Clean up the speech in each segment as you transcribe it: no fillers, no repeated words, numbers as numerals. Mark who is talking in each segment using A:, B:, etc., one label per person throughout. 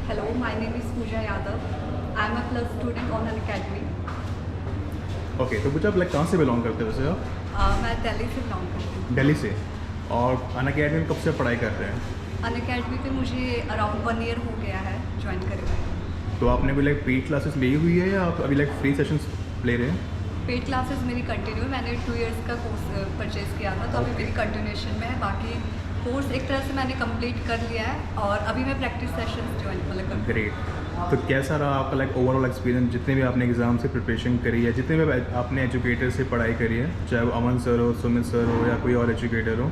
A: Hello, my name is Pooja Yadav. I am a plus student on an academy.
B: Okay तो पूछा आप like कहाँ से belong करते हो वैसे आप?
A: मैं दिल्ली से बिलोंग करती हूँ।
B: दिल्ली से। और अनअकैडमी में कब से पढ़ाई कर रहे हैं?
A: अन अकेडमी पे मुझे अराउंड 1 ईयर हो गया है ज्वाइन करे हुए।
B: तो आपने भी लाइक पेड क्लासेस ली हुई है या आप अभी लाइक फ्री सेशंस ले रहे हैं?
A: पेड क्लासेस मेरी कंटिन्यू है। मैंने 2 इयर्स का कोर्स परचेज़ किया था, तो अभी मेरी कंटिन्यूएशन में है। बाकी कोर्स एक तरह से मैंने कंप्लीट कर लिया है और अभी मैं प्रैक्टिस सेशंस ज्वाइन कर रही हूँ।
B: ग्रेट। तो कैसा रहा आपका लाइक ओवरऑल एक्सपीरियंस, जितने भी आपने एग्ज़ाम से प्रिपरेशन करी है, जितने भी आपने एजुकेटर से पढ़ाई करी है, चाहे वो अमन सर हो, सुमित सर हो या कोई और एजुकेटर हो,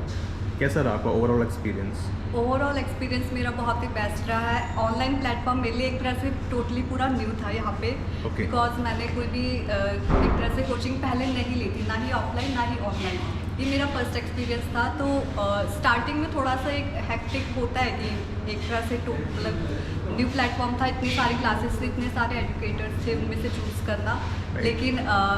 B: कैसा रहा आपका ओवरऑल एक्सपीरियंस?
A: ओवरऑल एक्सपीरियंस मेरा बहुत ही बेस्ट रहा है। ऑनलाइन प्लेटफॉर्म मेरे लिए एक तरह से टोटली पूरा न्यू था यहाँ पे, बिकॉज मैंने कोई भी एक तरह से कोचिंग पहले नहीं ली थी, ना ही ऑफलाइन ना ही ऑनलाइन। ये मेरा फर्स्ट एक्सपीरियंस था। तो स्टार्टिंग में थोड़ा सा एक हेक्टिक होता है कि एक तरह से मतलब न्यू प्लेटफॉर्म था, इतनी सारी क्लासेस थे, इतने सारे एजुकेटर्स थे, उनमें से चूज़ करना। लेकिन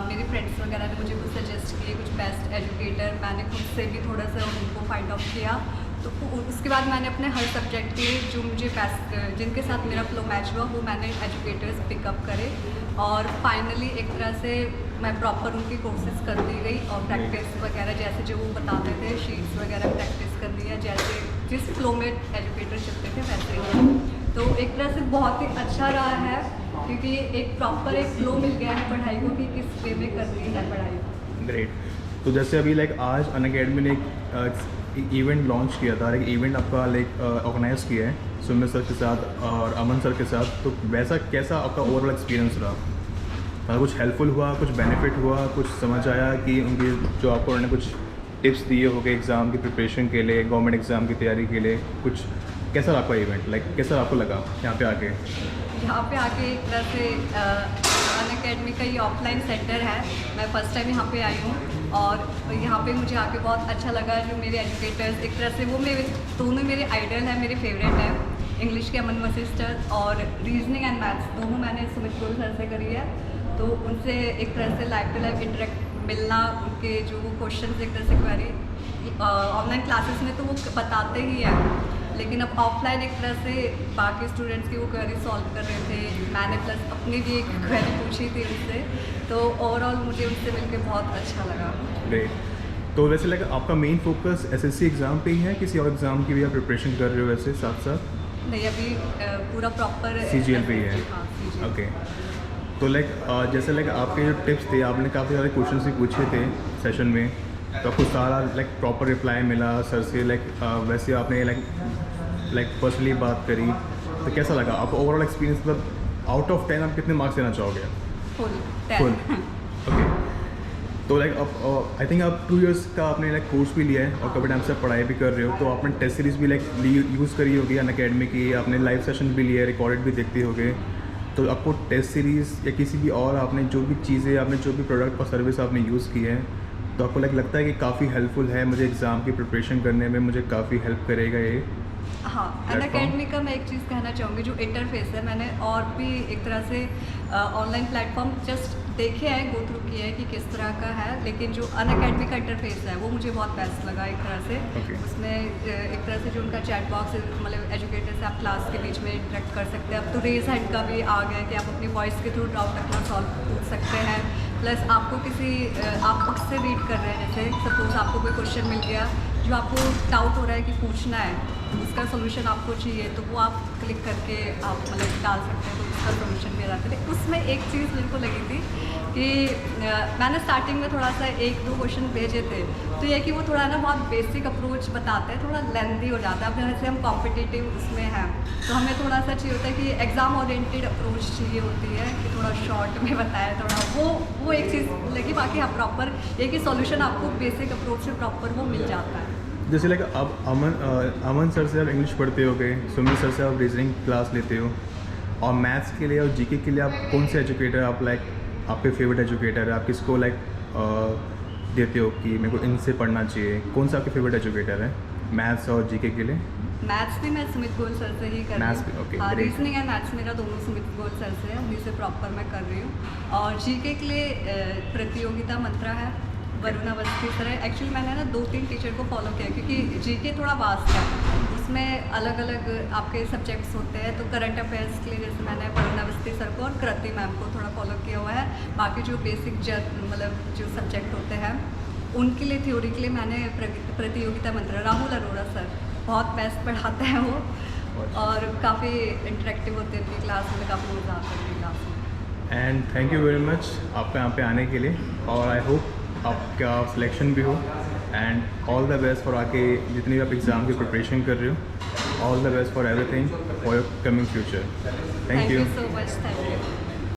A: मेरे फ्रेंड्स वगैरह ने मुझे कुछ सजेस्ट किए, कुछ बेस्ट एजुकेटर, मैंने खुद से भी थोड़ा सा उनको फाइंड आउट किया। तो उसके बाद मैंने अपने हर सब्जेक्ट के जो मुझे बेस्ट जिनके साथ मेरा फ्लो मैच हुआ वो मैंने एजुकेटर्स पिकअप करे और फाइनली एक तरह से मैं प्रॉपर उनकी कोर्सेज करती गई और प्रैक्टिस वगैरह जैसे जो वो बताते थे, शीट्स वगैरह प्रैक्टिस कर लिया, जैसे जिस फ्लो में एजुकेटर चलते थे वैसे ही। तो एक तरह से बहुत ही अच्छा रहा है क्योंकि एक प्रॉपर एक फ्लो मिल गया है पढ़ाई को कि किस वे में करनी है पढ़ाई।
B: ग्रेट। तो जैसे अभी लाइक आज अनअकैडमी ने एक इवेंट लॉन्च किया था, एक इवेंट आपका लाइक ऑर्गेनाइज किया है सुमित सर के साथ और अमन सर के साथ, तो वैसा कैसा आपका ओवरऑल एक्सपीरियंस रहा? कुछ हेल्पफुल हुआ, कुछ बेनिफिट हुआ, कुछ समझ आया कि उनकी जो आपको उन्होंने कुछ टिप्स दिए होंगे एग्ज़ाम की प्रिपरेशन के लिए, गवर्नमेंट एग्ज़ाम की तैयारी के लिए, कुछ कैसा रहा आपका इवेंट? लाइक कैसा आपको लगा यहाँ पे आके?
A: यहाँ पे आके एक तरह से अन अकेडमी का ये ऑफलाइन सेंटर है, मैं फ़र्स्ट टाइम यहाँ पे आई हूँ और यहाँ पे मुझे आके बहुत अच्छा लगा। जो मेरे एजुकेटर्स एक तरह से वो मेरे दोनों मेरे आइडल हैं, मेरे फेवरेट हैं। इंग्लिश के अमन वशिष्ठर और रीजनिंग एंड मैथ्स दोनों मैंने सुमित गोयल सर से करी है। तो उनसे एक तरह से लाइफ टू लाइफ इंटरेक्ट मिलना, उनके जो वो क्वेश्चन एक तरह से क्वेरी ऑनलाइन क्लासेस में तो वो बताते ही हैं, लेकिन अब ऑफलाइन एक तरह से बाकी स्टूडेंट्स की वो क्वेरी सॉल्व कर रहे थे। मैंने प्लस अपनी भी एक क्वेरी पूछी थी उनसे, तो ओवरऑल मुझे उनसे मिलकर बहुत अच्छा लगा।
B: ग्रेट। तो वैसे लाइक आपका मेन फोकस एसएससी एग्ज़ाम पे ही है, किसी और एग्ज़ाम की भी आप प्रिपरेशन कर रहे हो वैसे साथ साथ?
A: नहीं, अभी पूरा प्रॉपर
B: CGL पे ही है।
A: हाँ, CGL।
B: ओके। तो लाइक जैसे लाइक आपके जो टिप्स थे, आपने काफ़ी सारे क्वेश्चन भी पूछे थे सेशन में, तो आपको सारा लाइक प्रॉपर रिप्लाई मिला सर से। लाइक वैसे आपने लाइक पर्सनली बात करी, तो कैसा लगा आपको ओवरऑल एक्सपीरियंस? मतलब आउट ऑफ 10 आप कितने मार्क्स देना चाहोगे?
A: फुल।
B: ओके। तो लाइक अब आई थिंक आप 2 इयर्स का आपने लाइक कोर्स भी लिया है और काफ़ी टाइम से आप पढ़ाई भी कर रहे हो, तो आपने टेस्ट सीरीज़ भी लाइक यूज़ करी होगी अनअकैडमी की, आपने लाइव सेशन भी लिया है, रिकॉर्डेड भी देखते होगे। तो आपको टेस्ट सीरीज़ या किसी भी और आपने जो भी चीज़ें, आपने जो भी प्रोडक्ट और सर्विस आपने यूज़ की है, तो आपको लाइक लगता है कि काफ़ी हेल्पफुल है, मुझे एग्ज़ाम की प्रिपरेशन करने में मुझे काफ़ी हेल्प करेगा ये?
A: हाँ, अन अकेडमी का मैं एक चीज़ कहना चाहूँगी, जो इंटरफेस है, मैंने और भी एक तरह से ऑनलाइन प्लेटफॉर्म जस्ट देखे हैं, गो थ्रू किया है कि किस तरह का है, लेकिन जो अन अकेडमी का इंटरफेस है वो मुझे बहुत बेस्ट लगा एक तरह से। उसमें एक तरह से जो उनका चैट बॉक्स है, मतलब एजुकेटर से आप क्लास के बीच में इंटरेक्ट कर सकते हैं। अब तो रेज हैंड का भी आ गया कि आप अपनी वॉइस के थ्रू डाउट अपना सॉल्व पूछ सकते हैं। प्लस आपको किसी आप बुक से रीड कर रहे हैं, जैसे सपोज आपको कोई क्वेश्चन मिल गया जो आपको डाउट हो रहा है कि पूछना है, उसका सोल्यूशन आपको चाहिए, तो वो आप क्लिक करके आप मतलब डाल सकते हैं, तो उसका सोल्यूशन भी आ जाता है। उसमें एक चीज़ मेरे को लगी थी कि मैंने स्टार्टिंग में थोड़ा सा 1-2 क्वेश्चन भेजे थे, तो ये कि वो थोड़ा ना बहुत बेसिक अप्रोच बताते हैं, थोड़ा लेंदी हो जाता है। अब जैसे हम कॉम्पिटिटिव उसमें हैं, तो हमें थोड़ा सा चाहिए होता है कि एग्ज़ाम ओरिएंटेड अप्रोच चाहिए होती है कि थोड़ा शॉर्ट में बताया, थोड़ा वो एक चीज़ लगी। बाकी हाँ, प्रॉपर ये कि सॉल्यूशन आपको बेसिक अप्रोच से प्रॉपर वो मिल जाता है।
B: जैसे लाइक आप अमन सर से आप इंग्लिश पढ़ते होगे, सुमित सर से आप रीजनिंग क्लास लेते हो, और मैथ्स के लिए और जीके के लिए आप कौन से एजुकेटर आप लाइक आपके फेवरेट एजुकेटर है, आप किसको लाइक देते हो कि मेरे को इनसे पढ़ना चाहिए? कौन सा आपके फेवरेट एजुकेटर है मैथ्स और जीके के लिए?
A: मैथ्स भी मैं सुमित गोयल सर से ही कर रही हूँ। हाँ, रीजनिंग एंड मैथ्स मेरा दोनों सुमित गोयल सर से है, उन्हीं से प्रॉपर मैं कर रही हूँ। और जीके के लिए प्रतियोगिता मंत्रा है, वरुणा अवस्थी सर है। एक्चुअली मैंने ना 2-3 टीचर को फॉलो किया क्योंकि जीके थोड़ा वास्ट है, उसमें अलग अलग आपके सब्जेक्ट्स होते हैं। तो करंट अफेयर्स के लिए जैसे मैंने वरुण अवस्थी सर को और कृति मैम को थोड़ा फॉलो किया हुआ है। बाकी जो बेसिक मतलब जो सब्जेक्ट होते हैं उनके लिए थ्योरी के लिए मैंने प्रतियोगिता मंत्र राहुल अरोड़ा सर बहुत बेस्ट पढ़ाते हैं वो, और काफ़ी इंटरेक्टिव होते हैं उनकी क्लास में, काफ़ी मज़ा आता है उनकी क्लास में।
B: And thank you very much आपका यहाँ पे आने के लिए, और आई होप आपका सिलेक्शन भी हो, and all the best for आके जितनी भी आप एग्ज़ाम की प्रिपरेशन कर रहे हो, all the best for everything for your coming future. Thank
A: you
B: you.
A: So much, thank you.